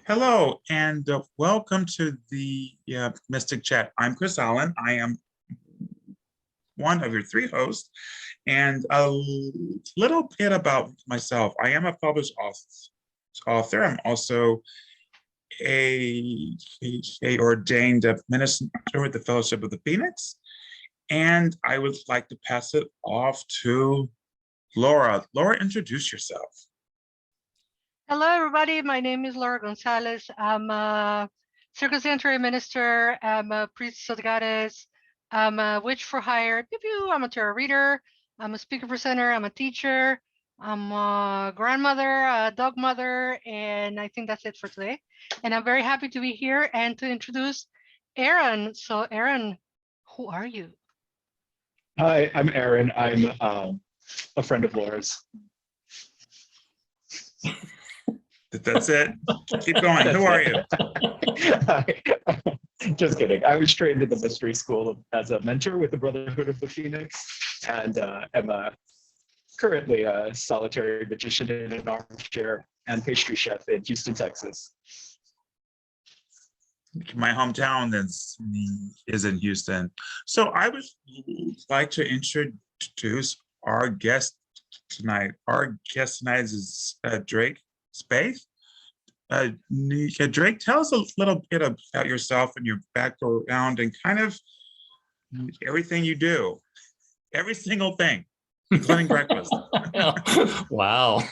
Hello, and welcome to the Mystic Chat. I'm Chris Allen. I am one of your three hosts, and a little bit about myself. I am a published author. I'm also a ordained minister with the Fellowship of the Phoenix, and I would like to pass it off to Laura. Laura, introduce yourself. Hello, everybody. My name is Laura Gonzalez. I'm a circumcisionary minister. I'm a priest of the goddess. I'm a witch for hire. Pew pew. I'm a tarot reader. I'm a speaker presenter. I'm a teacher. I'm a grandmother, a dog mother, and I think that's it for today. And I'm very happy to be here and to introduce Aaron. So, Aaron, who are you? Hi, I'm Aaron. I'm a friend of Laura's. That's it. Keep going. Who are you? Just kidding. I was trained in the mystery school as a mentor with the Brotherhood of the Phoenix, and am currently a solitary magician in an armchair and pastry chef in Houston, Texas. My hometown is in Houston. So I would like to introduce our guest tonight. Our guest tonight is Drake Spaeth. Drake, tell us a little bit about yourself and your background and kind of everything you do, every single thing, including breakfast. Wow.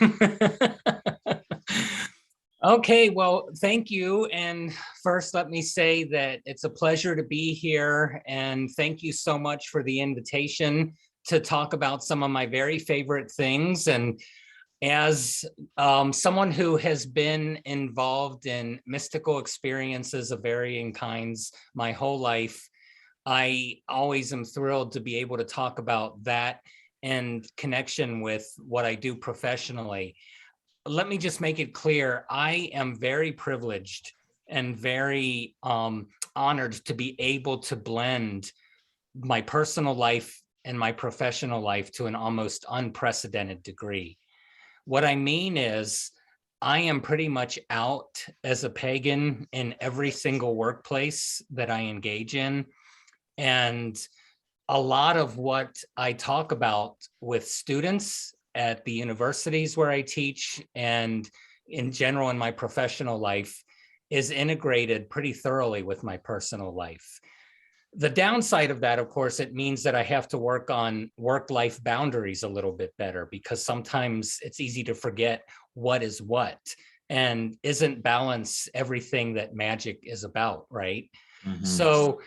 Okay, well, thank you. And first, let me say that it's a pleasure to be here. And thank you so much for the invitation to talk about some of my very favorite things. And as someone who has been involved in mystical experiences of varying kinds my whole life, I always am thrilled to be able to talk about that in connection with what I do professionally. Let me just make it clear, I am very privileged and very honored to be able to blend my personal life and my professional life to an almost unprecedented degree. What I mean is, I am pretty much out as a pagan in every single workplace that I engage in. And a lot of what I talk about with students at the universities where I teach and in general in my professional life is integrated pretty thoroughly with my personal life. The downside of that, of course, it means that I have to work on work-life boundaries a little bit better, because sometimes it's easy to forget what is what, and isn't balance everything that magic is about, right? Mm-hmm. So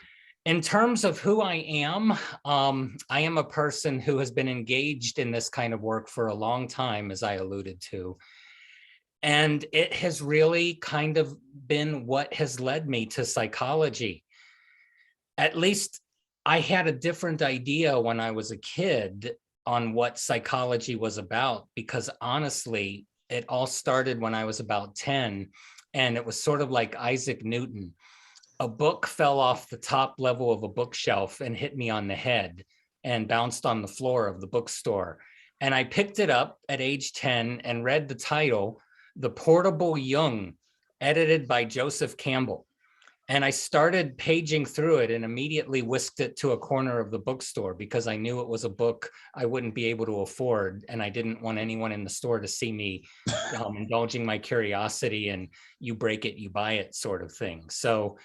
in terms of who I am a person who has been engaged in this kind of work for a long time, as I alluded to. And it has really kind of been what has led me to psychology. At least I had a different idea when I was a kid on what psychology was about, because honestly, it all started when I was about 10, and it was sort of like Isaac Newton. A book fell off the top level of a bookshelf and hit me on the head and bounced on the floor of the bookstore. And I picked it up at age 10 and read the title, The Portable Jung, edited by Joseph Campbell. And I started paging through it and immediately whisked it to a corner of the bookstore, because I knew it was a book I wouldn't be able to afford. And I didn't want anyone in the store to see me indulging my curiosity and you break it, you buy it sort of thing. So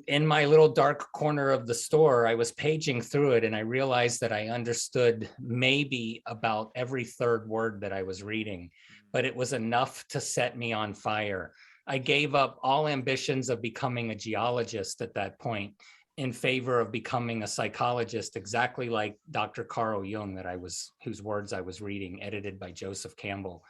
in my little dark corner of the store, I was paging through it, and I realized that I understood maybe about every third word that I was reading, but it was enough to set me on fire. I gave up all ambitions of becoming a geologist at that point in favor of becoming a psychologist, exactly like Dr. Carl Jung, whose words I was reading, edited by Joseph Campbell.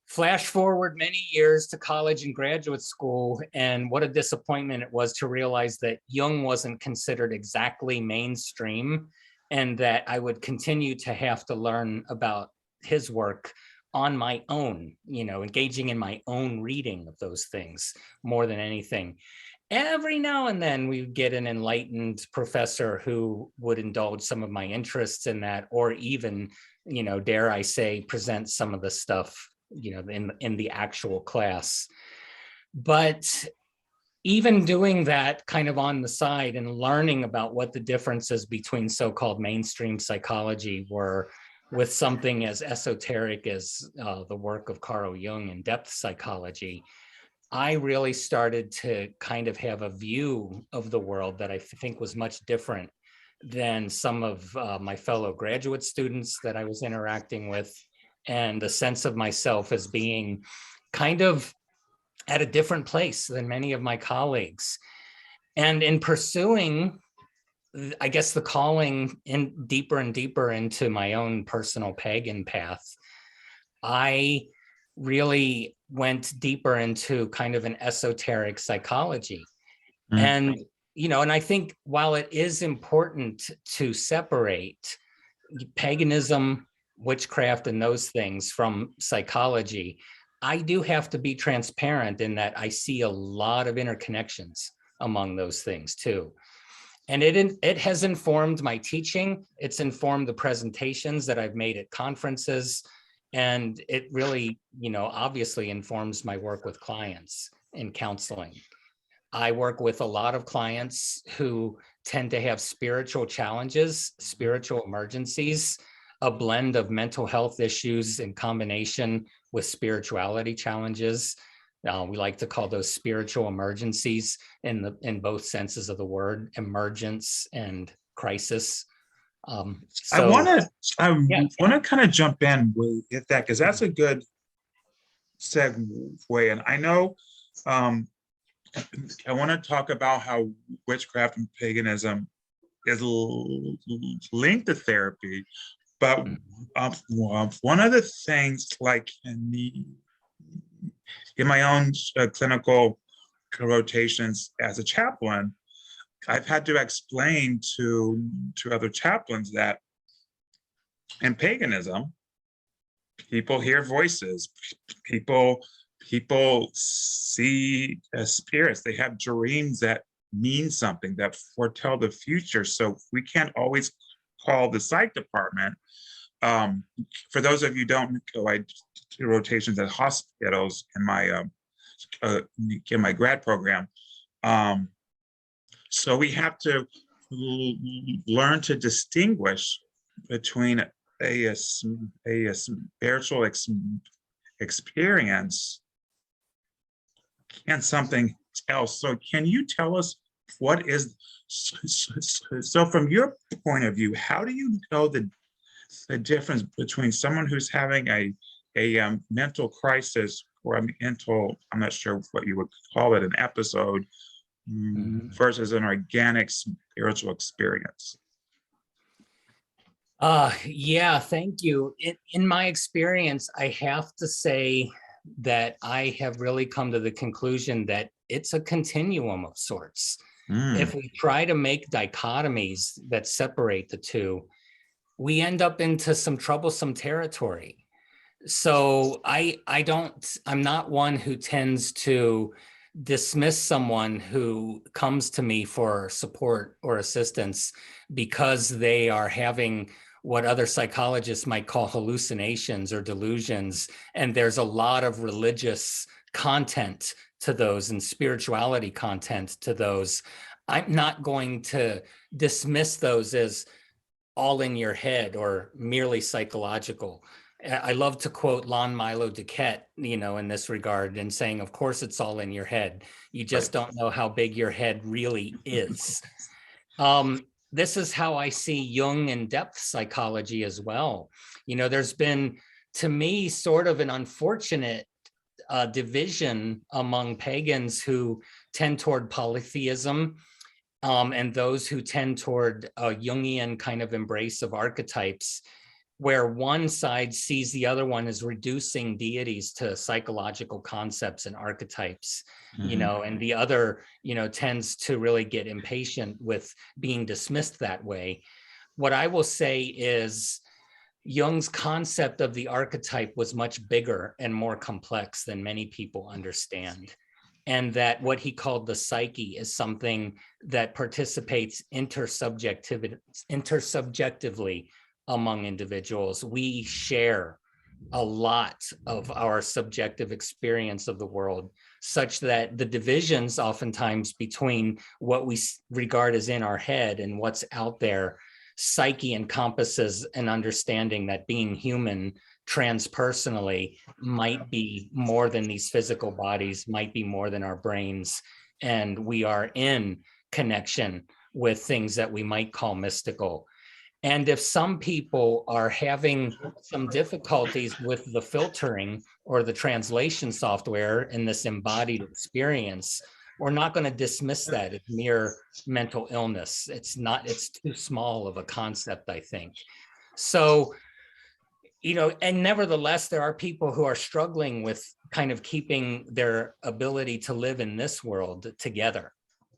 Flash forward many years to college and graduate school, and what a disappointment it was to realize that Jung wasn't considered exactly mainstream, and that I would continue to have to learn about his work on my own, engaging in my own reading of those things more than anything. Every now and then we would get an enlightened professor who would indulge some of my interests in that, or even, dare I say, present some of the stuff, in the actual class. But even doing that kind of on the side and learning about what the differences between so-called mainstream psychology were with something as esoteric as the work of Carl Jung and depth psychology, I really started to kind of have a view of the world that I think was much different than some of my fellow graduate students that I was interacting with, and a sense of myself as being kind of at a different place than many of my colleagues. And in pursuing, I guess, the calling in deeper and deeper into my own personal pagan path, I really went deeper into kind of an esoteric psychology. And, and I think while it is important to separate paganism, witchcraft, and those things from psychology, I do have to be transparent in that I see a lot of interconnections among those things too. And it has informed my teaching. It's informed the presentations that I've made at conferences. And it really, obviously informs my work with clients in counseling. I work with a lot of clients who tend to have spiritual challenges, spiritual emergencies, a blend of mental health issues in combination with spirituality challenges. We like to call those spiritual emergencies in both senses of the word, emergence and crisis. I want to kind of jump in with that, because that's a good segue. And I know I want to talk about how witchcraft and paganism is linked to therapy. But one of the things, like in my own clinical rotations as a chaplain, I've had to explain to other chaplains that in paganism, people hear voices, people see spirits, they have dreams that mean something, that foretell the future. So we can't always call the psych department. For those of you who don't know, I do rotations at hospitals in my grad program. So we have to learn to distinguish between a spiritual experience and something else. So can you tell us what is, so from your point of view, how do you know the difference between someone who's having a mental crisis or a mental, I'm not sure what you would call it, an episode, versus an organic spiritual experience? Yeah, thank you. In my experience, I have to say that I have really come to the conclusion that it's a continuum of sorts. If we try to make dichotomies that separate the two, we end up into some troublesome territory. So I'm not one who tends to dismiss someone who comes to me for support or assistance because they are having what other psychologists might call hallucinations or delusions. And there's a lot of religious content to those and spirituality content to those. I'm not going to dismiss those as all in your head or merely psychological. I love to quote Lon Milo Duquette, in this regard, and saying, of course, it's all in your head. You just don't know how big your head really is. This is how I see Jung and depth psychology as well. There's been, to me, sort of an unfortunate division among pagans who tend toward polytheism and those who tend toward a Jungian kind of embrace of archetypes, where one side sees the other one as reducing deities to psychological concepts and archetypes, and the other, tends to really get impatient with being dismissed that way. What I will say is Jung's concept of the archetype was much bigger and more complex than many people understand. And that what he called the psyche is something that participates intersubjectively among individuals. We share a lot of our subjective experience of the world, such that the divisions oftentimes between what we regard as in our head and what's out there, psyche encompasses an understanding that being human transpersonally might be more than these physical bodies, might be more than our brains, and we are in connection with things that we might call mystical. And if some people are having some difficulties with the filtering or the translation software in this embodied experience, we're not going to dismiss that as mere mental illness. It's not, it's too small of a concept, I think. So, you know, and nevertheless, there are people who are struggling with kind of keeping their ability to live in this world together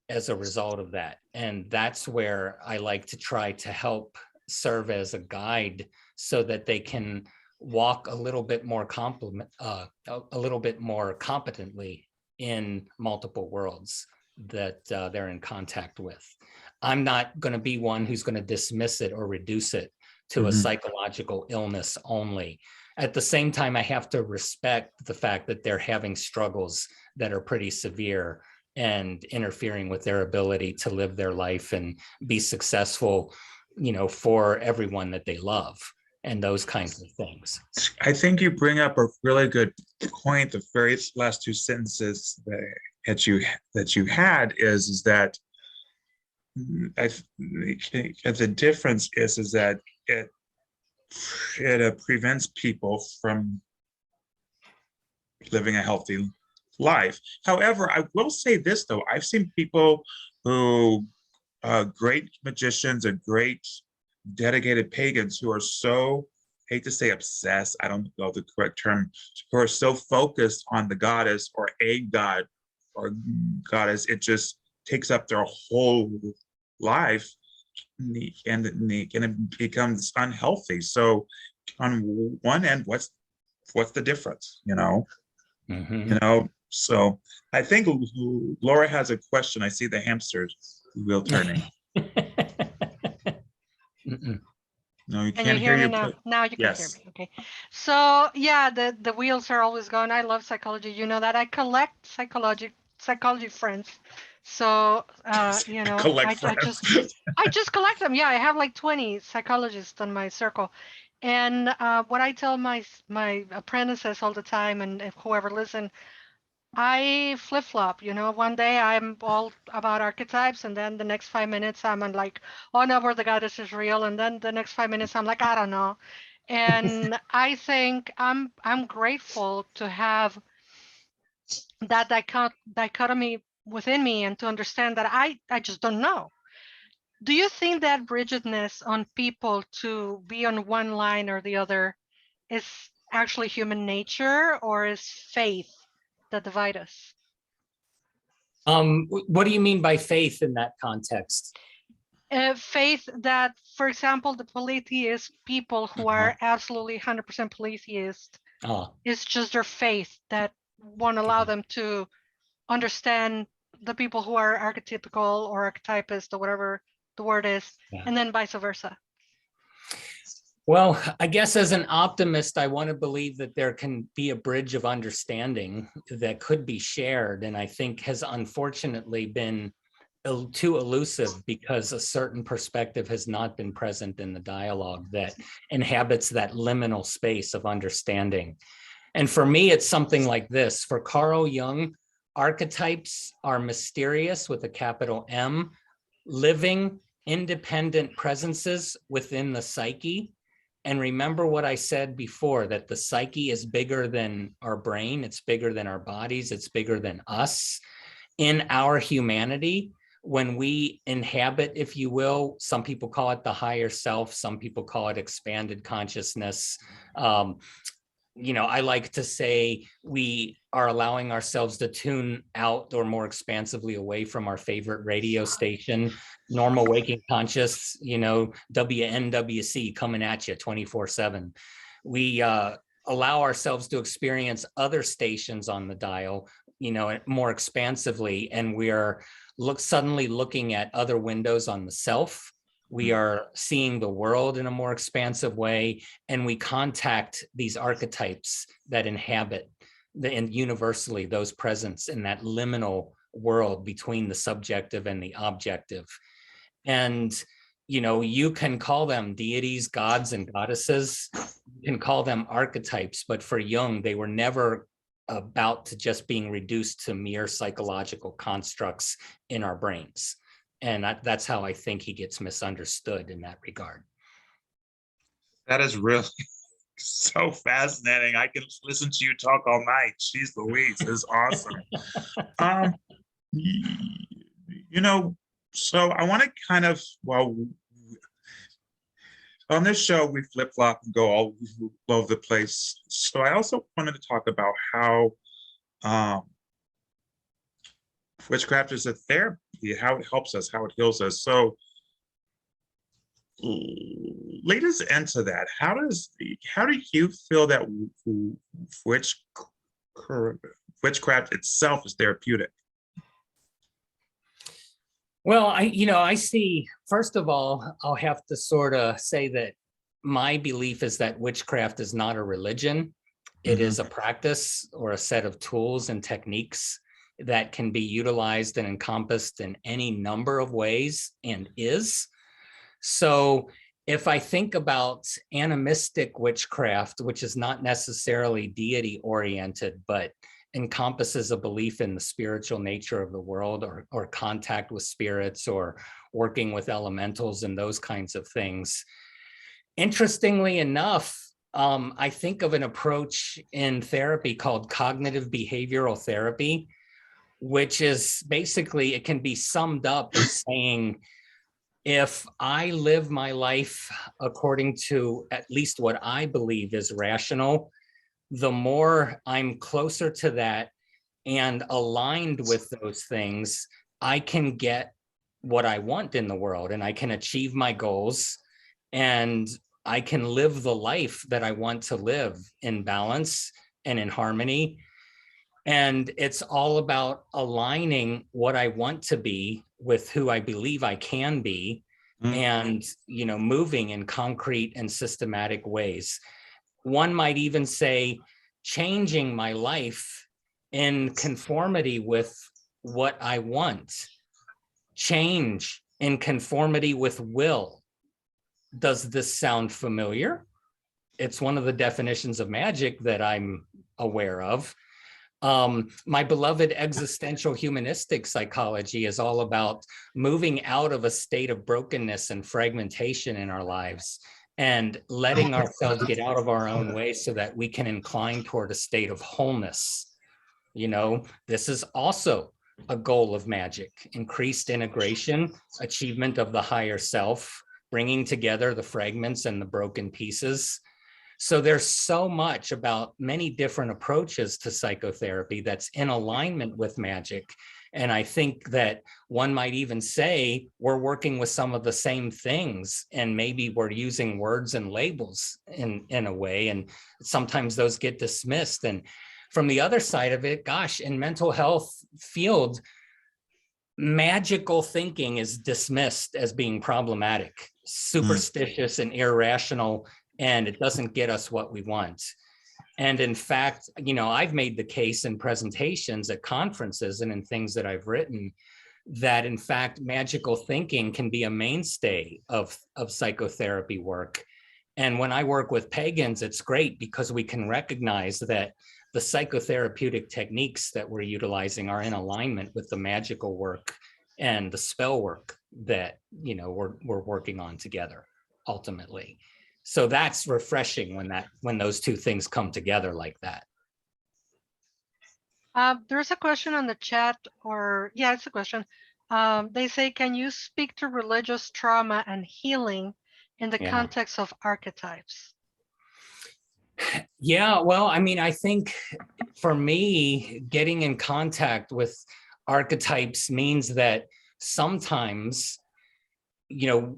as a result of that. And that's where I like to try to help serve as a guide so that they can walk a little bit more competently in multiple worlds that they're in contact with. I'm not going to be one who's going to dismiss it or reduce it to a psychological illness only. At the same time, I have to respect the fact that they're having struggles that are pretty severe and interfering with their ability to live their life and be successful, you know, for everyone that they love and those kinds of things. I think you bring up a really good point. The very last two sentences that you had is that the difference is that it prevents people from living a healthy life. However, I will say this though, I've seen people who great magicians and great dedicated pagans who are so, hate to say obsessed, I don't know the correct term, who are so focused on the goddess or a god or goddess, it just takes up their whole life and it becomes unhealthy. So on one end, what's the difference, you know? You know, so I think Laura has a question. I see the hamster wheel turning. No, you Can can't you hear me you. now? Now you can hear Yes. me. Okay. So yeah, the wheels are always going. I love psychology. You know that I collect psychology friends. So you know, Collect I friends. just collect them. Yeah, I have like 20 psychologists on my circle. And what I tell my apprentices all the time, and if whoever listen, I flip-flop, you know. One day I'm all about archetypes, and then the next 5 minutes I'm on like, oh no, where the goddess is real, and then the next 5 minutes I'm like, I don't know. And I think I'm grateful to have that dichotomy within me and to understand that I just don't know. Do you think that rigidness on people to be on one line or the other is actually human nature, or is faith that divide us? What do you mean by faith in that context? Faith that, for example, the polytheist people who are absolutely 100% polytheist, is just their faith that won't allow them to understand the people who are archetypical or archetypist or whatever the word is, and then vice versa. Well, I guess as an optimist, I want to believe that there can be a bridge of understanding that could be shared, and I think has unfortunately been too elusive because a certain perspective has not been present in the dialogue that inhabits that liminal space of understanding. And for me, it's something like this. For Carl Jung, archetypes are mysterious with a capital M, living, independent presences within the psyche. And remember what I said before, that the psyche is bigger than our brain, it's bigger than our bodies, it's bigger than us. In our humanity, when we inhabit, if you will, some people call it the higher self, some people call it expanded consciousness. You know, I like to say we are allowing ourselves to tune out or more expansively away from our favorite radio station, normal waking conscious, you know, WNWC coming at you 24/7. We allow ourselves to experience other stations on the dial, you know, more expansively, and we are suddenly looking at other windows on the self, We are seeing the world in a more expansive way, and we contact these archetypes that inhabit and universally those presence in that liminal world between the subjective and the objective. And, you know, you can call them deities, gods, and goddesses. You can call them archetypes, but for Jung, they were never about to just being reduced to mere psychological constructs in our brains. And that's how I think he gets misunderstood in that regard. That is really so fascinating. I can listen to you talk all night. Jeez Louise, this is awesome. You know, so I want to kind of, well, on this show, we flip-flop and go all over the place. So I also wanted to talk about how witchcraft is a therapy, how it helps us, how it heals us. So lead us into that. How do you feel that witchcraft itself is therapeutic? Well, I see, first of all, I'll have to sort of say that my belief is that witchcraft is not a religion. It is a practice or a set of tools and techniques that can be utilized and encompassed in any number of ways and is. So if I think about animistic witchcraft, which is not necessarily deity oriented, but encompasses a belief in the spiritual nature of the world, or contact with spirits, or working with elementals and those kinds of things. Interestingly enough, I think of an approach in therapy called cognitive behavioral therapy, which is basically, it can be summed up as saying, if I live my life according to at least what I believe is rational, the more I'm closer to that and aligned with those things, I can get what I want in the world, and I can achieve my goals, and I can live the life that I want to live in balance and in harmony. And it's all about aligning what I want to be with who I believe I can be, and, you know, moving in concrete and systematic ways. One might even say changing my life in conformity with what I want. Change in conformity with will. Does this sound familiar? It's one of the definitions of magic that I'm aware of. My beloved existential humanistic psychology is all about moving out of a state of brokenness and fragmentation in our lives and letting ourselves get out of our own way so that we can incline toward a state of wholeness. You know, this is also a goal of magic: increased integration, achievement of the higher self, bringing together the fragments and the broken pieces. So there's so much about many different approaches to psychotherapy that's in alignment with magic. And I think that one might even say we're working with some of the same things, and maybe we're using words and labels in a way, and sometimes those get dismissed. And from the other side of it, gosh, in mental health field, magical thinking is dismissed as being problematic, superstitious and irrational, and it doesn't get us what we want. And in fact, you know, I've made the case in presentations at conferences and in things that I've written that in fact, magical thinking can be a mainstay of psychotherapy work. And when I work with pagans, it's great because we can recognize that the psychotherapeutic techniques that we're utilizing are in alignment with the magical work and the spell work that, you know, we're working on together ultimately. So that's refreshing when those two things come together like that. There's a question on the chat, or yeah, it's a question. They say, can you speak to religious trauma and healing in the context of archetypes? Yeah, well, I mean, I think for me, getting in contact with archetypes means that sometimes, you know,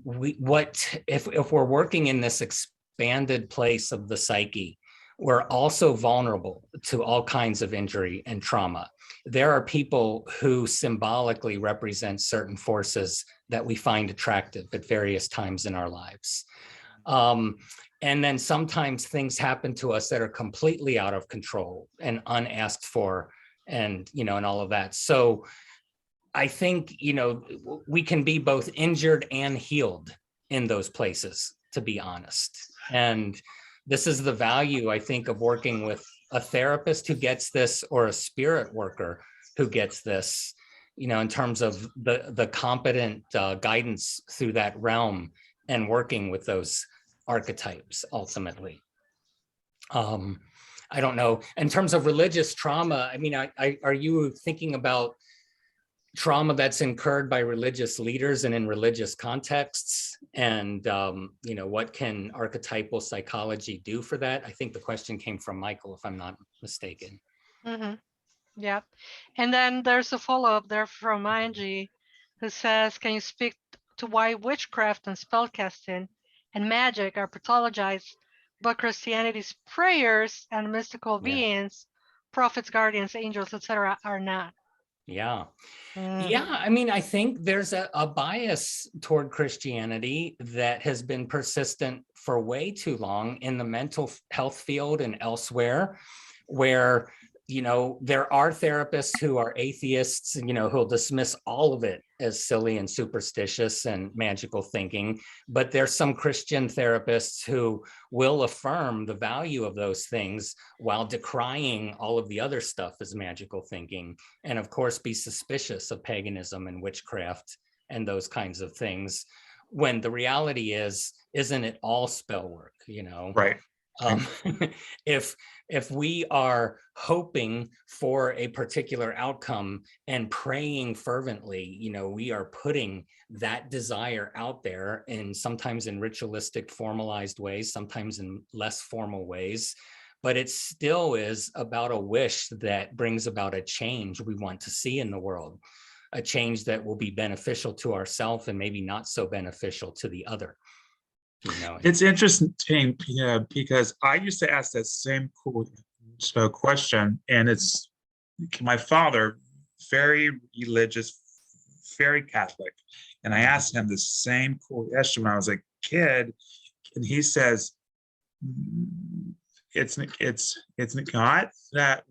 if we're working in this expanded place of the psyche, we're also vulnerable to all kinds of injury and trauma. There are people who symbolically represent certain forces that we find attractive at various times in our lives. And then sometimes things happen to us that are completely out of control and unasked for, and, you know, and all of that. So I think, you know, we can be both injured and healed in those places, to be honest. And this is the value, I think, of working with a therapist who gets this, or a spirit worker who gets this, you know, in terms of the competent guidance through that realm and working with those archetypes ultimately. I don't know, in terms of religious trauma, I mean, are you thinking about trauma that's incurred by religious leaders and in religious contexts? And, you know, what can archetypal psychology do for that? I think the question came from Michael, if I'm not mistaken. Mm-hmm. Yeah. And then there's a follow-up there from Angie, who says, can you speak to why witchcraft and spellcasting and magic are pathologized, but Christianity's prayers and mystical beings, prophets, guardians, angels, etc., are not? Yeah. Yeah, I mean, I think there's a bias toward Christianity that has been persistent for way too long in the mental health field and elsewhere, where, you know, there are therapists who are atheists, you know, who'll dismiss all of it as silly and superstitious and magical thinking. But there's some Christian therapists who will affirm the value of those things while decrying all of the other stuff as magical thinking. And of course, be suspicious of paganism and witchcraft and those kinds of things, when the reality is, isn't it all spell work, you know? Right. If we are hoping for a particular outcome and praying fervently, you know, we are putting that desire out there, and sometimes in ritualistic, formalized ways, sometimes in less formal ways. But it still is about a wish that brings about a change we want to see in the world, a change that will be beneficial to ourselves and maybe not so beneficial to the other. You know, it's interesting, because I used to ask that same question, and it's my father, very religious, very Catholic, and I asked him the same question when I was a kid, and he says, it's not that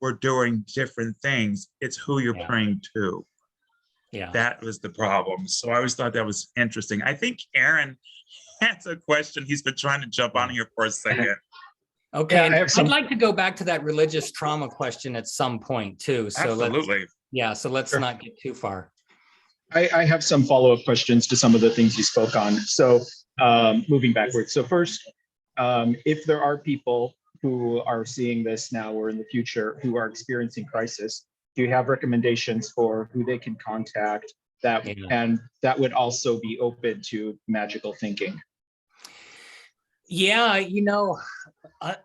we're doing different things, it's who you're praying to. Yeah, that was the problem. So I always thought that was interesting. I think Aaron has a question. He's been trying to jump on here for a second. okay, Yeah, I'd like to go back to that religious trauma question at some point too. So Absolutely. let's not get too far. I have some follow-up questions to some of the things you spoke on. So moving backwards. So first, if there are people who are seeing this now or in the future who are experiencing crisis, do you have recommendations for who they can contact that and that would also be open to magical thinking? Yeah, you know,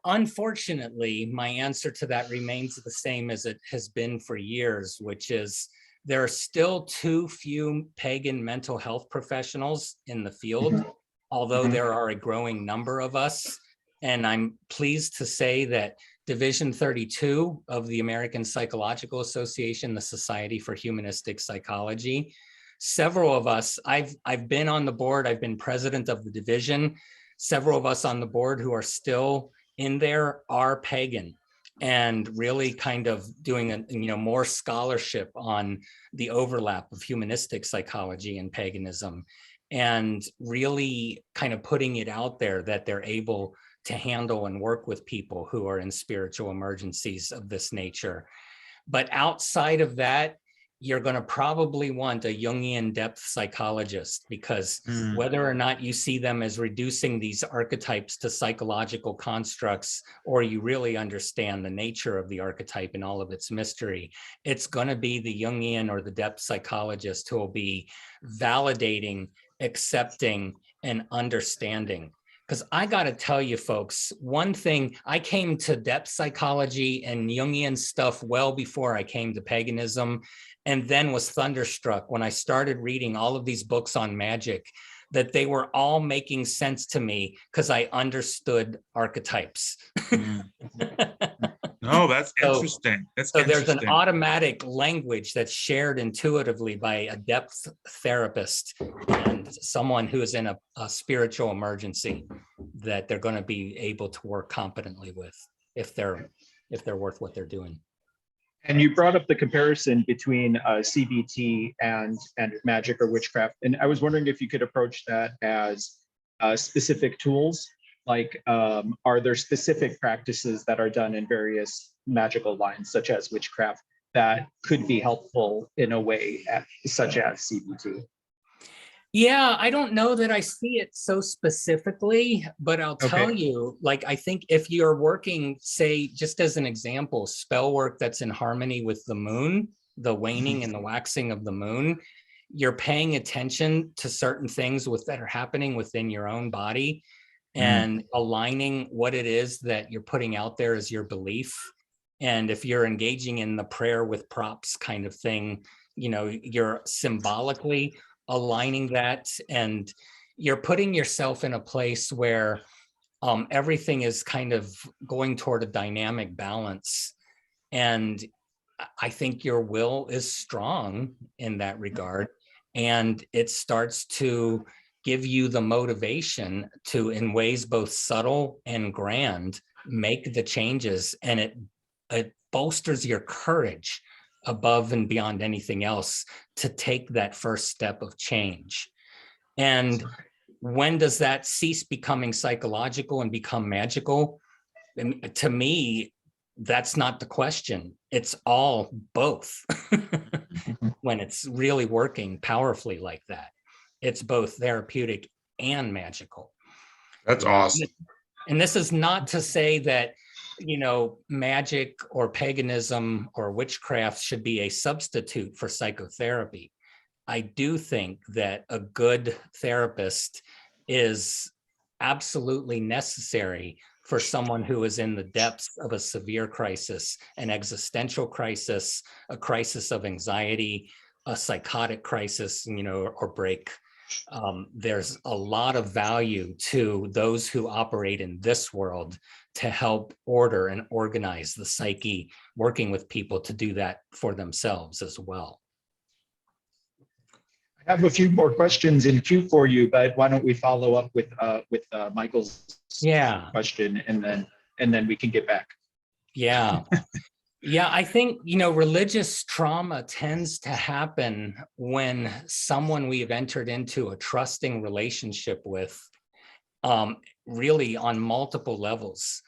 unfortunately, my answer to that remains the same as it has been for years, which is there are still too few pagan mental health professionals in the field, although there are a growing number of us. And I'm pleased to say that Division 32 of the American Psychological Association, the Society for Humanistic Psychology, several of us, I've been on the board, I've been president of the division. Several of us on the board who are still in there are pagan, and really kind of doing more scholarship on the overlap of humanistic psychology and paganism, and really kind of putting it out there that they're able to handle and work with people who are in spiritual emergencies of this nature. But outside of that, you're going to probably want a Jungian depth psychologist, because whether or not you see them as reducing these archetypes to psychological constructs, or you really understand the nature of the archetype and all of its mystery, it's going to be the Jungian or the depth psychologist who will be validating, accepting, and understanding. Because I got to tell you, folks, one thing, I came to depth psychology and Jungian stuff well before I came to paganism, and then was thunderstruck when I started reading all of these books on magic, that they were all making sense to me because I understood archetypes. Oh, that's So- interesting. That's So there's an interesting. automatic language that's shared intuitively by a depth therapist and someone who is in a spiritual emergency that they're going to be able to work competently with if they're worth what they're doing. And you brought up the comparison between CBT and magic or witchcraft. And I was wondering if you could approach that as specific tools. Like, are there specific practices that are done in various magical lines, such as witchcraft, that could be helpful in a way, such as CBT? Yeah, I don't know that I see it so specifically, but I'll tell you, like, I think if you're working, say, just as an example, spell work that's in harmony with the moon, the waning and the waxing of the moon, you're paying attention to certain things that are happening within your own body and aligning what it is that you're putting out there as your belief. And if you're engaging in the prayer with props kind of thing, you know, you're symbolically aligning that, and you're putting yourself in a place where everything is kind of going toward a dynamic balance. And I think your will is strong in that regard. And it starts to give you the motivation to, in ways both subtle and grand, make the changes. And it bolsters your courage above and beyond anything else to take that first step of change. And when does that cease becoming psychological and become magical? And to me, that's not the question. It's all both. When it's really working powerfully like that, it's both therapeutic and magical. That's awesome. And this is not to say that, you know, magic or paganism or witchcraft should be a substitute for psychotherapy. I do think that a good therapist is absolutely necessary for someone who is in the depths of a severe crisis, an existential crisis, a crisis of anxiety, a psychotic crisis, you know, or break. There's a lot of value to those who operate in this world to help order and organize the psyche, working with people to do that for themselves as well. I have a few more questions in queue for you, but why don't we follow up with Michael's question, and then we can get back. Yeah. Yeah, I think, you know, religious trauma tends to happen when someone we've entered into a trusting relationship with, really on multiple levels,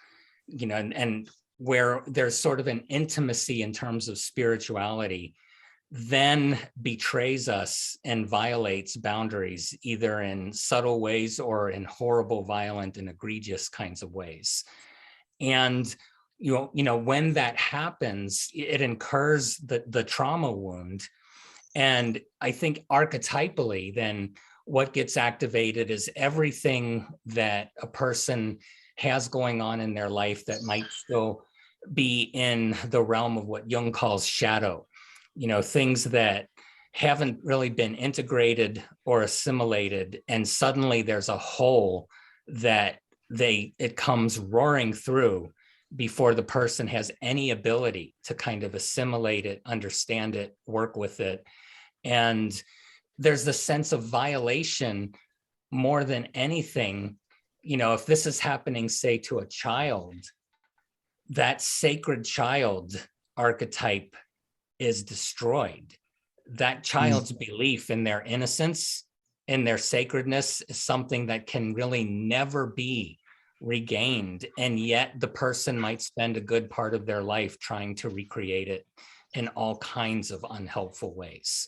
you know, and where there's sort of an intimacy in terms of spirituality, then betrays us and violates boundaries, either in subtle ways or in horrible, violent, and egregious kinds of ways. And you know, when that happens, it incurs the trauma wound. And I think archetypally, then what gets activated is everything that a person has going on in their life that might still be in the realm of what Jung calls shadow, you know, things that haven't really been integrated or assimilated. And suddenly there's a hole that it comes roaring through before the person has any ability to kind of assimilate it, understand it, work with it. And there's the sense of violation more than anything. You know, if this is happening, say, to a child, that sacred child archetype is destroyed. That child's belief in their innocence, in their sacredness, is something that can really never be regained. And yet the person might spend a good part of their life trying to recreate it in all kinds of unhelpful ways,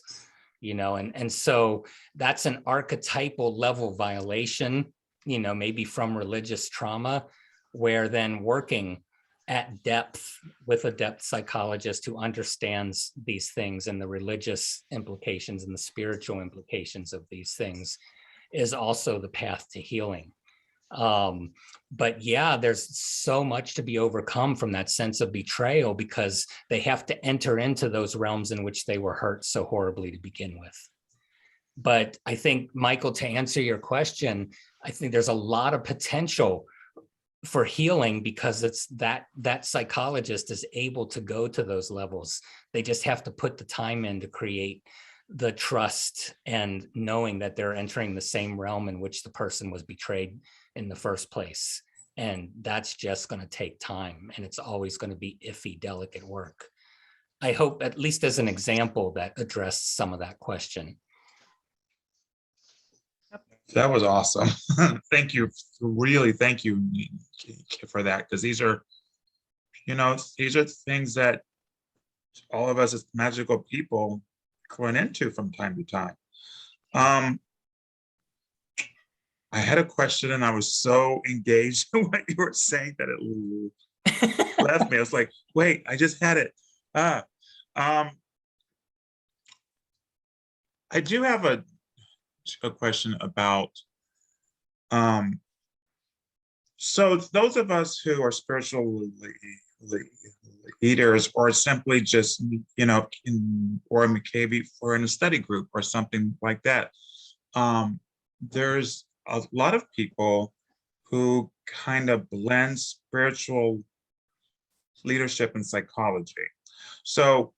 you know, and so that's an archetypal level violation, you know, maybe from religious trauma, where then working at depth with a depth psychologist who understands these things and the religious implications and the spiritual implications of these things is also the path to healing. But yeah, there's so much to be overcome from that sense of betrayal, because they have to enter into those realms in which they were hurt so horribly to begin with. But I think, Michael, to answer your question, I think there's a lot of potential for healing, because it's that psychologist is able to go to those levels. They just have to put the time in to create the trust and knowing that they're entering the same realm in which the person was betrayed in the first place. And that's just going to take time, and it's always going to be iffy, delicate work. I hope, at least as an example, that addressed some of that question. That was awesome. Thank you. Really, thank you for that, because these are, these are things that all of us as magical people run into from time to time. I had a question and I was so engaged in what you were saying that it left me. I was like, wait, I just had it. I do have a question about, so those of us who are spiritual leaders, or simply just, or maybe we're in a study group or something like that, there's a lot of people who kind of blend spiritual leadership and psychology. So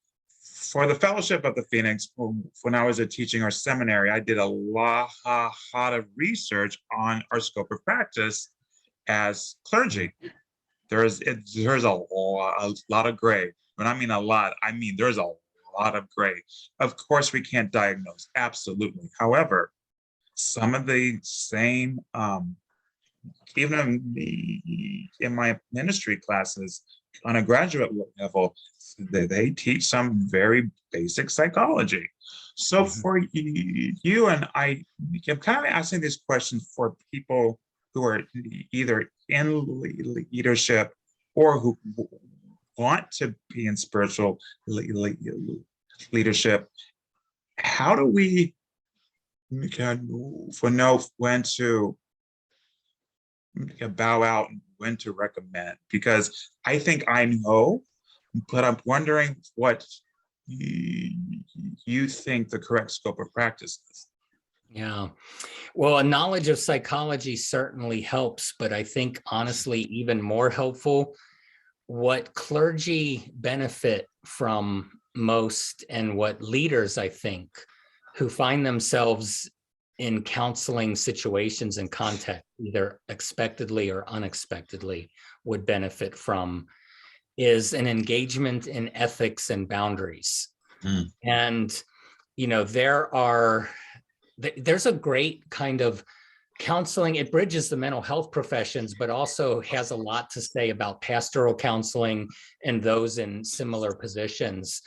for the Fellowship of the Phoenix, when I was teaching our seminary, I did a lot of research on our scope of practice as clergy. There's a lot of gray. When I mean a lot, I mean there's a lot of gray. Of course, we can't diagnose, absolutely. However, some of the same, even in my ministry classes on a graduate level, they teach some very basic psychology. So for you and I'm kind of asking these questions for people who are either in leadership or who want to be in spiritual leadership. How do we know when to bow out and when to recommend? Because I think I know, but I'm wondering what you think the correct scope of practice is. Yeah, well, a knowledge of psychology certainly helps, but I think honestly, even more helpful, what clergy benefit from most, and what leaders, I think, who find themselves in counseling situations and context, either expectedly or unexpectedly, would benefit from, is an engagement in ethics and boundaries. And, there's a great kind of counseling. It bridges the mental health professions, but also has a lot to say about pastoral counseling and those in similar positions.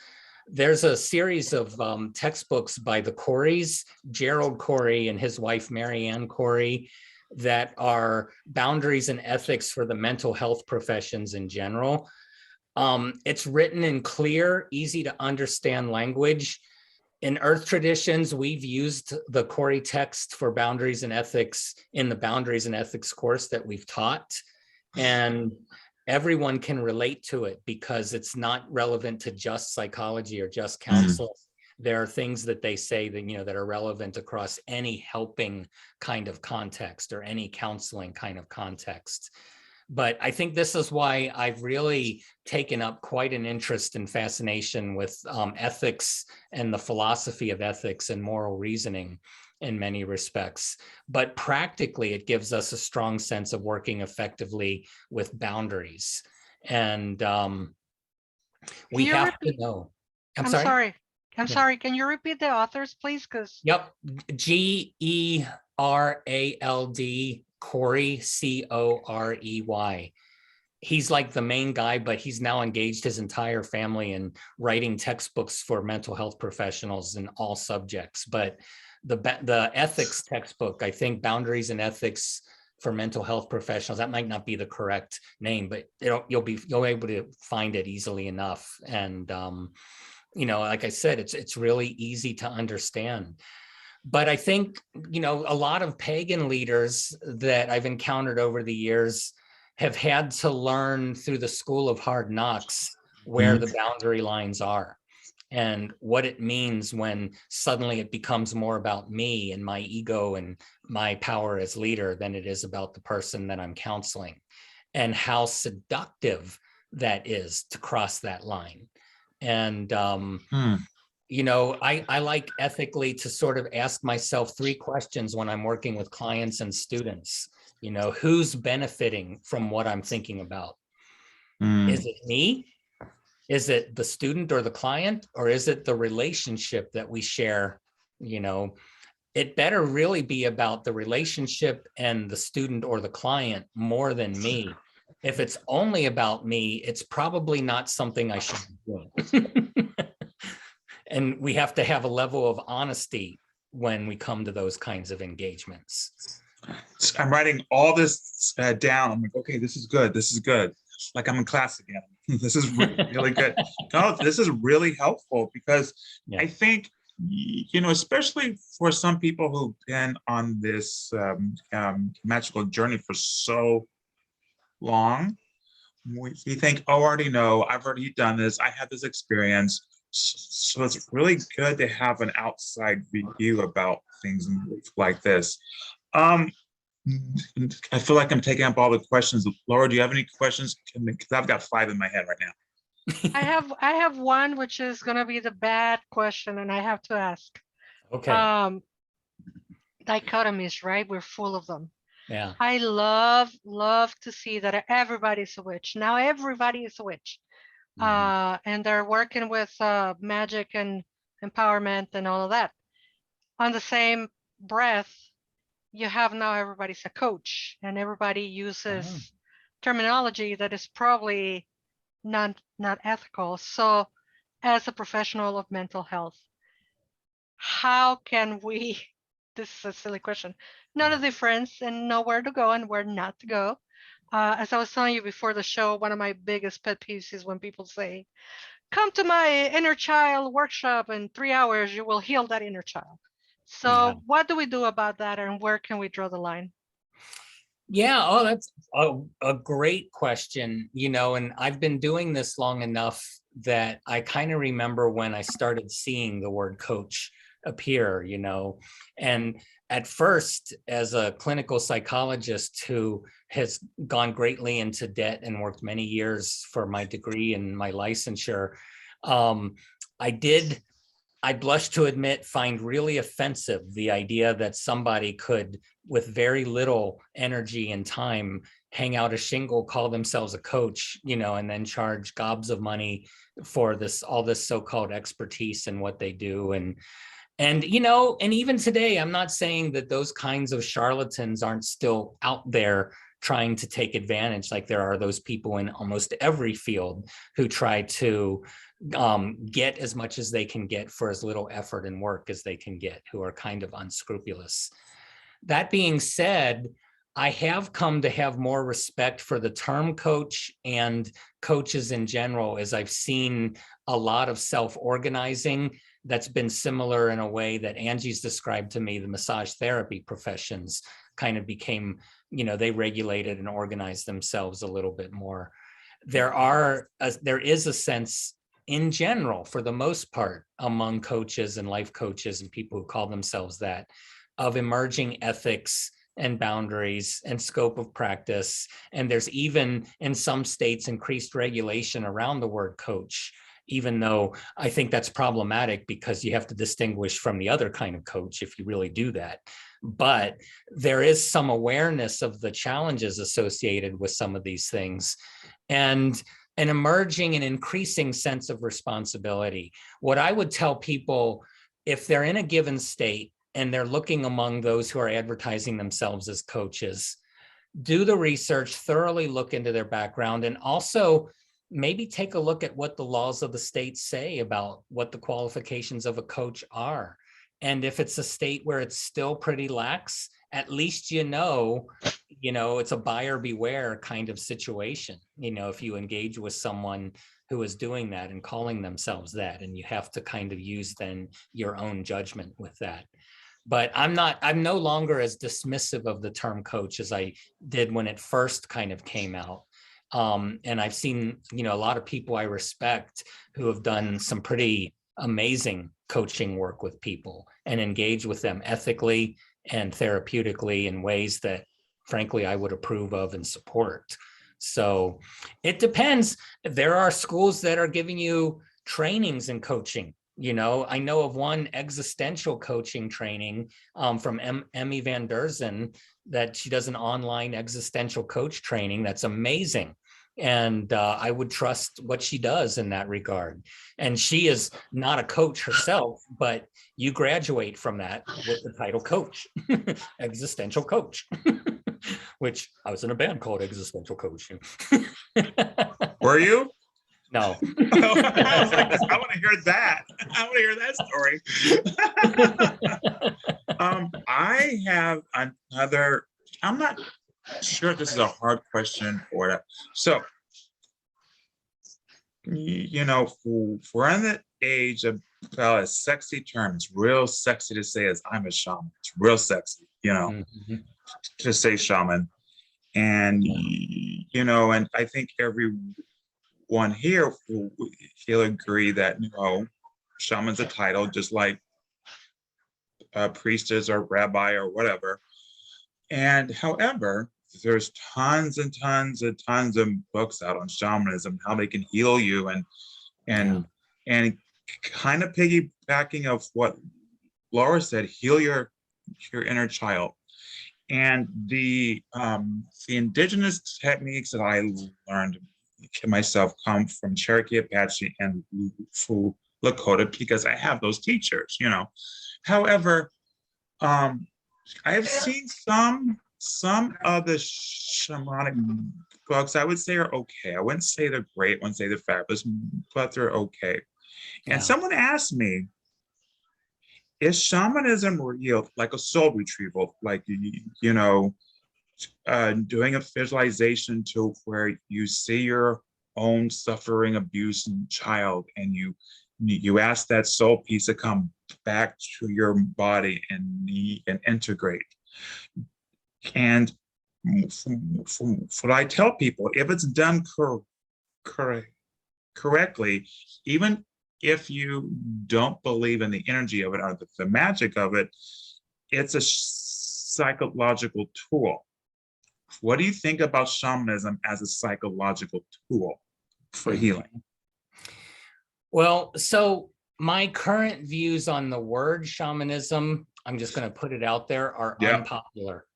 There's a series of textbooks by the Coreys, Gerald Corey and his wife, Marianne Corey, that are boundaries and ethics for the mental health professions in general. It's written in clear, easy to understand language. In Earth traditions, we've used the Corey text for boundaries and ethics in the boundaries and ethics course that we've taught. And everyone can relate to it because it's not relevant to just psychology or just counseling. There are things that they say that, that are relevant across any helping kind of context or any counseling kind of context. But I think this is why I've really taken up quite an interest and fascination with ethics and the philosophy of ethics and moral reasoning in many respects. But practically, it gives us a strong sense of working effectively with boundaries. And we have to know. I'm sorry. I'm sorry. Can you repeat the authors, please? Yep. Gerald Corey, Corey. He's like the main guy, but he's now engaged his entire family in writing textbooks for mental health professionals in all subjects. But the ethics textbook, I think, Boundaries and Ethics for Mental Health Professionals, that might not be the correct name, but you'll be able to find it easily enough. And like I said, it's really easy to understand. But I think, a lot of pagan leaders that I've encountered over the years have had to learn through the school of hard knocks where the boundary lines are and what it means when suddenly it becomes more about me and my ego and my power as leader than it is about the person that I'm counseling. and how seductive that is to cross that line. And, you know, I like ethically to sort of ask myself 3 questions when I'm working with clients and students. You know, who's benefiting from what I'm thinking about? Is it me? Is it the student or the client? Or is it the relationship that we share? You know, it better really be about the relationship and the student or the client more than me. If it's only about me, it's probably not something I should be doing. And we have to have a level of honesty when we come to those kinds of engagements. I'm writing all this down. I'm like, okay, this is good. This is good. Like I'm in class again. This is really good. No, this is really helpful because I think, you know, especially for some people who've been on this magical journey for so long, we think, oh, I already know, I've already done this, I had this experience. So it's really good to have an outside view about things like this. I feel like I'm taking up all the questions. Laura, do you have any questions? Because I've got 5 in my head right now. I have one, which is going to be the bad question, and I have to ask. Okay. Dichotomies, right? We're full of them. Yeah. I love to see that everybody's a witch. Now everybody is a witch. And they're working with magic and empowerment and all of that. On the same breath, you have now everybody's a coach, and everybody uses terminology that is probably not ethical. So as a professional of mental health, how can we, this is a silly question, know the difference and know where to go and where not to go? As I was telling you before the show, one of my biggest pet peeves is when people say, come to my inner child workshop in 3 hours, you will heal that inner child. So what do we do about that, and where can we draw the line? Yeah, oh, that's a great question, you know, and I've been doing this long enough that I kind of remember when I started seeing the word coach appear, you know, and at first, as a clinical psychologist who has gone greatly into debt and worked many years for my degree and my licensure, I blush to admit, find really offensive the idea that somebody could, with very little energy and time, hang out a shingle, call themselves a coach, you know, and then charge gobs of money for this, all this so-called expertise in what they do. And, you know, and even today, I'm not saying that those kinds of charlatans aren't still out there trying to take advantage. Like there are those people in almost every field who try to get as much as they can get for as little effort and work as they can get, who are kind of unscrupulous. That being said, I have come to have more respect for the term coach and coaches in general, as I've seen a lot of self-organizing that's been similar in a way that Angie's described to me. The massage therapy professions kind of became, you know, they regulated and organized themselves a little bit more. There is a sense in general, for the most part, among coaches and life coaches and people who call themselves that, of emerging ethics and boundaries and scope of practice. And there's even in some states increased regulation around the word coach, even though I think that's problematic because you have to distinguish from the other kind of coach if you really do that. But there is some awareness of the challenges associated with some of these things, and an emerging and increasing sense of responsibility. What I would tell people, if they're in a given state and they're looking among those who are advertising themselves as coaches, do the research, thoroughly look into their background, and also maybe take a look at what the laws of the state say about what the qualifications of a coach are. And if it's a state where it's still pretty lax, at least you know, it's a buyer beware kind of situation. You know, if you engage with someone who is doing that and calling themselves that, and you have to kind of use then your own judgment with that. But I'm no longer as dismissive of the term coach as I did when it first kind of came out. And I've seen, a lot of people I respect who have done some pretty amazing coaching work with people and engage with them ethically and therapeutically in ways that, frankly, I would approve of and support. So it depends. There are schools that are giving you trainings and coaching. You know, I know of one existential coaching training from Emmy Van Derzen, that she does an online existential coach training. That's amazing. And I would trust what she does in that regard. And she is not a coach herself, but you graduate from that with the title coach, existential coach, which I was in a band called Existential Coach. Were you? No. I was like, I want to hear that. I want to hear that story. I have another, I'm not sure if this is a hard question or not. So, you know, we're in the age of a sexy term. It's real sexy to say as I'm a shaman. It's real sexy, you know, to say shaman. And, you know, and I think everyone here he'll agree that, you know, shaman's a title, just like a priestess or rabbi or whatever. And however, there's tons and tons and tons of books out on shamanism, how they can heal you, and kind of piggybacking of what Laura said, heal your inner child. And the indigenous techniques that I learned myself come from Cherokee, Apache, and Lakota, because I have those teachers, you know. However, I have seen some of the shamanic books I would say are okay. I wouldn't say they're great, I wouldn't say they're fabulous, but they're okay. And someone asked me, is shamanism real, like a soul retrieval, like, you know, doing a visualization to where you see your own suffering, abuse child, and you ask that soul piece to come back to your body and integrate. And from what I tell people, if it's done correctly, even if you don't believe in the energy of it or the magic of it, it's a psychological tool. What do you think about shamanism as a psychological tool for healing? Well, so my current views on the word shamanism, I'm just going to put it out there, are unpopular.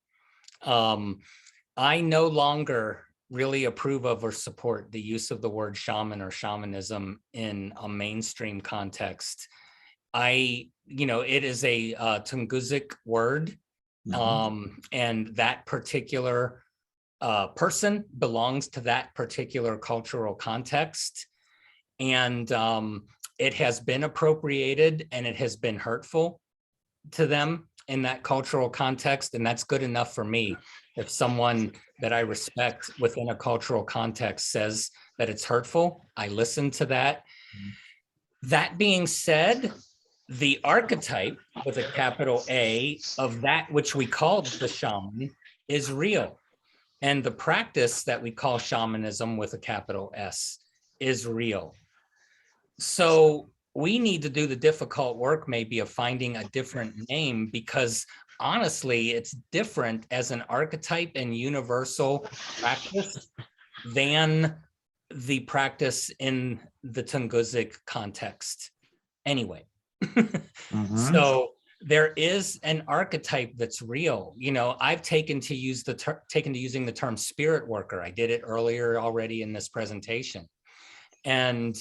I no longer really approve of or support the use of the word shaman or shamanism in a mainstream context. You know, it is a Tungusic word, and that particular person belongs to that particular cultural context. And it has been appropriated and it has been hurtful to them in that cultural context. And that's good enough for me. If someone that I respect within a cultural context says that it's hurtful, I listen to that. That being said, the archetype with a capital A of that which we call the shaman is real. And the practice that we call shamanism with a capital S is real. So we need to do the difficult work maybe of finding a different name, because honestly, it's different as an archetype and universal practice than the practice in the Tungusic context. Anyway, so there is an archetype that's real. You know, I've taken to using the term spirit worker. I did it earlier already in this presentation. And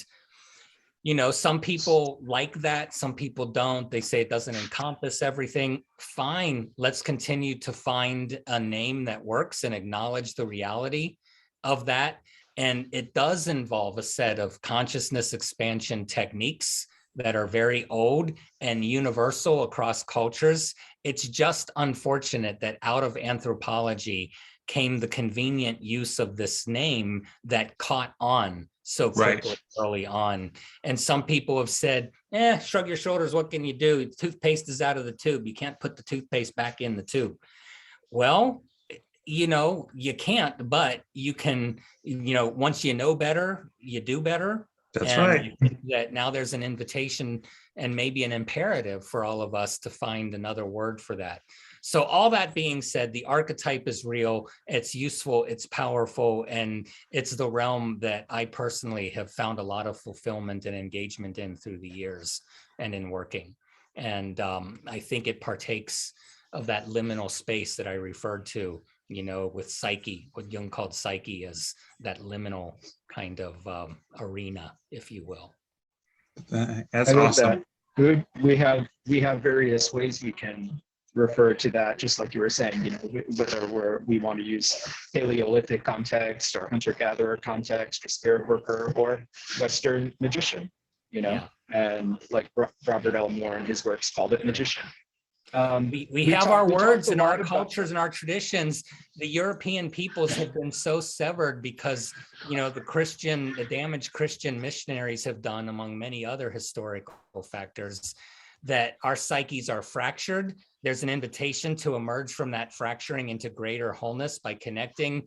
you know, some people like that, some people don't. They say it doesn't encompass everything. Fine, let's continue to find a name that works and acknowledge the reality of that. And it does involve a set of consciousness expansion techniques that are very old and universal across cultures. It's just unfortunate that out of anthropology came the convenient use of this name that caught on so quickly early on. And some people have said, shrug your shoulders, what can you do? Toothpaste is out of the tube. You can't put the toothpaste back in the tube. Well, you know, you can't, but you can, you know, once you know better, you do better. That's and right. I think that now there's an invitation and maybe an imperative for all of us to find another word for that. So all that being said, the archetype is real, it's useful, it's powerful, and it's the realm that I personally have found a lot of fulfillment and engagement in through the years and in working. And I think it partakes of that liminal space that I referred to, you know, with psyche, what Jung called psyche as that liminal kind of arena, if you will. That's I love awesome. that. Good. We have various ways we can refer to that, just like you were saying, you know, whether we want to use Paleolithic context or hunter-gatherer context or spirit worker or Western magician, you know, and like Robert L. Moore in his works called it magician. We have our words and our about- cultures and our traditions. The European peoples have been so severed because, you know, the damage Christian missionaries have done, among many other historical factors, that our psyches are fractured. There's an invitation to emerge from that fracturing into greater wholeness by connecting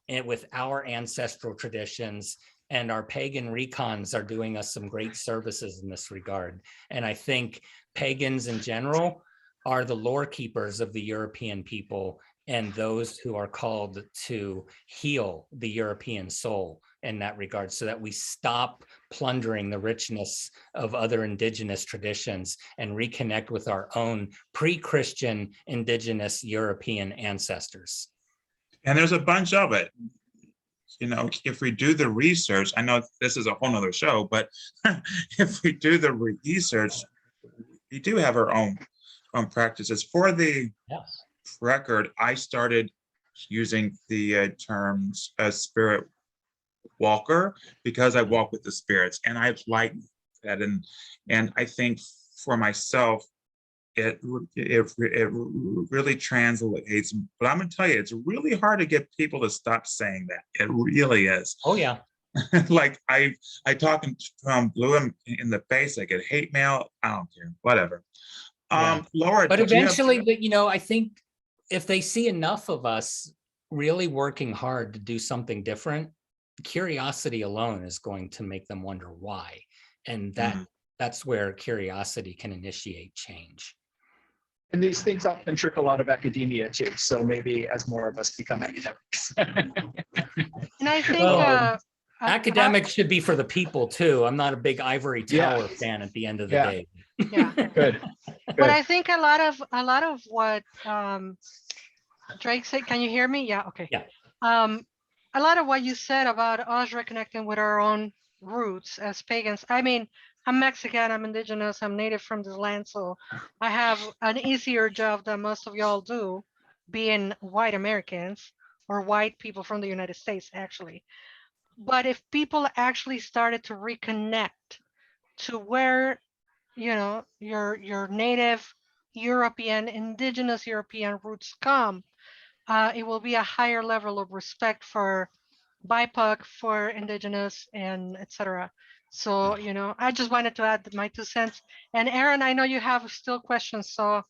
it with our ancestral traditions. And our pagan recons are doing us some great services in this regard. And I think pagans in general are the lore keepers of the European people and those who are called to heal the European soul in that regard, so that we stop plundering the richness of other indigenous traditions and reconnect with our own pre-Christian indigenous European ancestors. And there's a bunch of it. You know, if we do the research, I know this is a whole nother show, but if we do the research, we do have our own practices. For the record, I started using the terms spirit walker because I walk with the spirits, and I like that. And I think for myself, it really translates. But I'm gonna tell you, it's really hard to get people to stop saying that. It really is. Oh yeah. Like I talk blue in the face. I get hate mail. I don't care. Whatever. Laura, but eventually, you know, I think if they see enough of us really working hard to do something different, curiosity alone is going to make them wonder why. And that's where curiosity can initiate change. And these things often trickle out of academia too. So maybe as more of us become academics. And I think academics should be for the people too. I'm not a big ivory tower fan at the end of the day. Yeah. Good. But I think a lot of what Drake said, can you hear me? Yeah, okay. Yeah. A lot of what you said about us reconnecting with our own roots as pagans. I mean, I'm Mexican, I'm indigenous, I'm native from this land, so I have an easier job than most of y'all do, being white Americans or white people from the United States, actually. But if people actually started to reconnect to where, you know, your native European, indigenous European roots come, it will be a higher level of respect for BIPOC, for indigenous, and etc. So, you know, I just wanted to add my 2 cents. And Aaron, I know you have still questions, so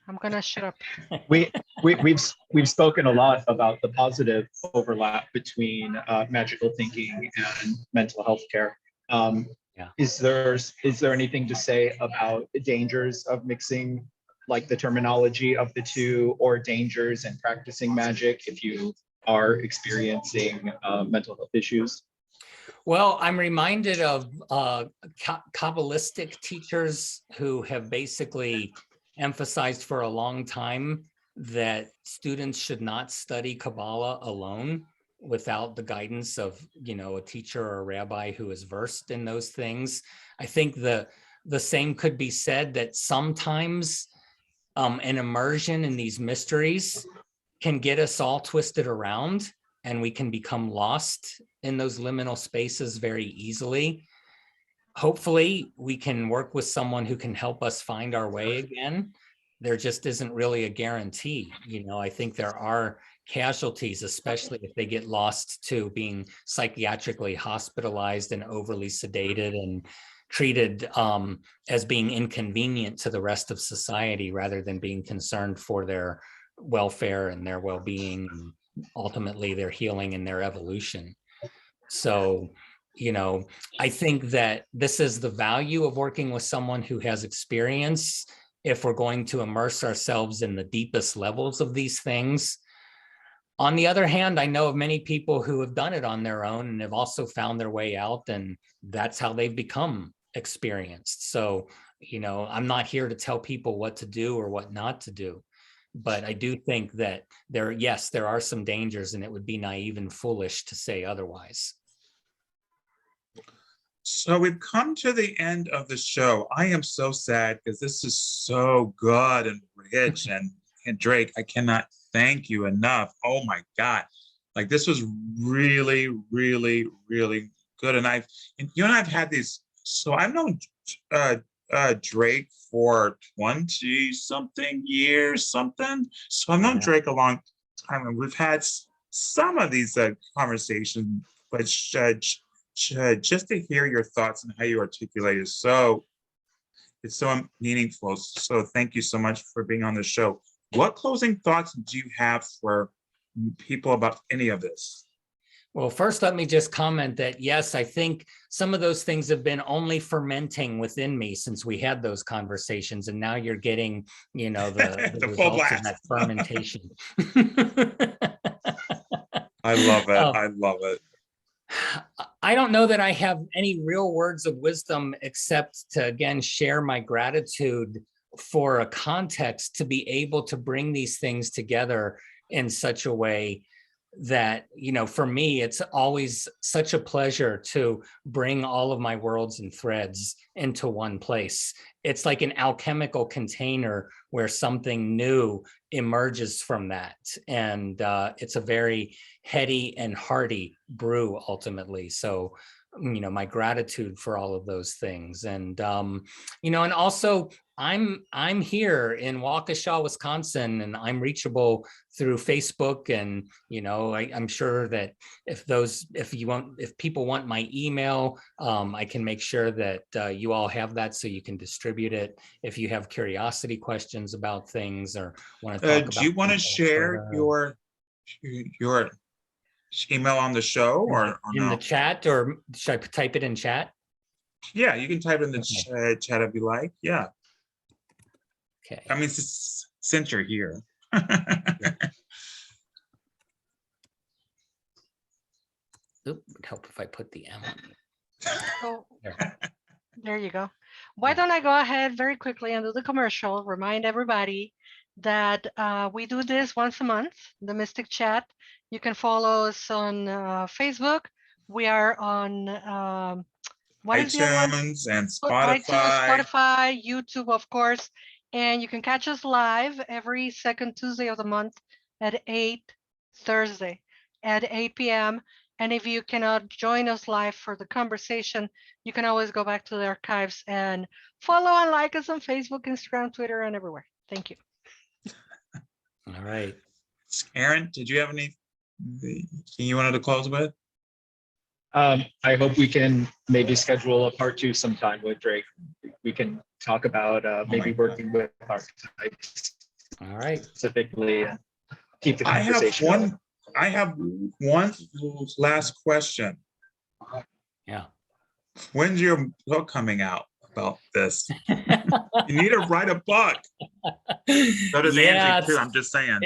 I'm gonna shut up. We've spoken a lot about the positive overlap between magical thinking and mental health care. Is there anything to say about the dangers of mixing like the terminology of the two, or dangers in practicing magic if you are experiencing mental health issues? Well, I'm reminded of Kabbalistic teachers who have basically emphasized for a long time that students should not study Kabbalah alone without the guidance of, you know, a teacher or a rabbi who is versed in those things. I think the same could be said that sometimes an immersion in these mysteries can get us all twisted around, and we can become lost in those liminal spaces very easily. Hopefully, we can work with someone who can help us find our way again. There just isn't really a guarantee. You know, I think there are casualties, especially if they get lost to being psychiatrically hospitalized and overly sedated and treated as being inconvenient to the rest of society rather than being concerned for their welfare and their well-being, and ultimately their healing and their evolution. So, you know, I think that this is the value of working with someone who has experience if we're going to immerse ourselves in the deepest levels of these things. On the other hand, I know of many people who have done it on their own and have also found their way out, and that's how they've become experienced. So, you know, I'm not here to tell people what to do or what not to do, but I do think that yes, there are some dangers, and it would be naive and foolish to say otherwise. So we've come to the end of the show. I am so sad because this is so good and rich, and Drake, I cannot thank you enough. Oh my God. Like, this was really, really, really good. And you and I've had these, so I've known Drake for 20 something years, something. So I've known Drake a long time, and we've had some of these conversations, but just to hear your thoughts and how you articulate is it's so meaningful. So thank you so much for being on the show. What closing thoughts do you have for people about any of this? Well, first, let me just comment that, yes, I think some of those things have been only fermenting within me since we had those conversations. And now you're getting, you know, the results of that fermentation. I love it. I love it. I don't know that I have any real words of wisdom except to, again, share my gratitude for a context to be able to bring these things together in such a way that, you know, for me, it's always such a pleasure to bring all of my worlds and threads into one place. It's like an alchemical container where something new emerges from that. And it's a very heady and hearty brew ultimately. So, you know, my gratitude for all of those things. And, you know, and also I'm here in Waukesha, Wisconsin, and I'm reachable through Facebook. And, you know, I'm sure that if people want my email, I can make sure that you all have that so you can distribute it. If you have curiosity questions about things or want to talk about. Do you want to share your email on the show or in the chat, or should I type it in chat? Yeah, you can type it in the chat if you like. Yeah. Okay. I mean, since you're here. Oop, it would help if I put the M on. Oh, there you go. Why don't I go ahead very quickly and do the commercial, remind everybody that we do this once a month, the Mystic Chat. You can follow us on Facebook. We are on iTunes and Spotify. iTunes, Spotify, YouTube, of course. And you can catch us live every second Tuesday of the month at 8 Thursday at 8 p.m. And if you cannot join us live for the conversation, you can always go back to the archives and follow and like us on Facebook, Instagram, Twitter, and everywhere. Thank you. All right. Aaron, did you have anything you wanted to close with? I hope we can maybe schedule a part 2 sometime with Drake. We can talk about maybe working with archetypes. All right. Specifically, keep the conversation going. I have one last question. Yeah. When's your book coming out about this? You need to write a book. So does Angie too. I'm just saying.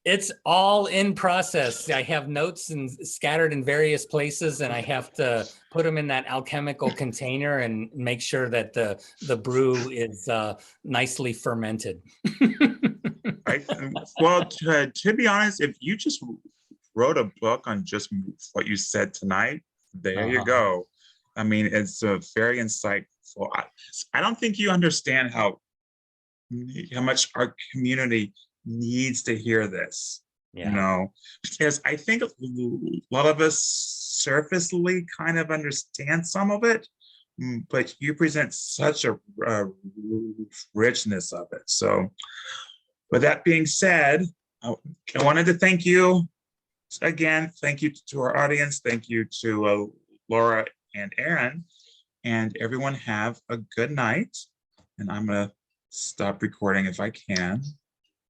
It's all in process. I have notes and scattered in various places, and I have to put them in that alchemical container and make sure that the brew is nicely fermented. Right. Well, to be honest, if you just wrote a book on just what you said tonight, there you go. I mean, it's very insightful. I don't think you understand how much our community needs to hear this, you know, because I think a lot of us surfacely kind of understand some of it, but you present such a richness of it. So with that being said, I wanted to thank you again. Thank you to our audience. Thank you to Laura and Aaron, and everyone have a good night. And I'm gonna stop recording if I can.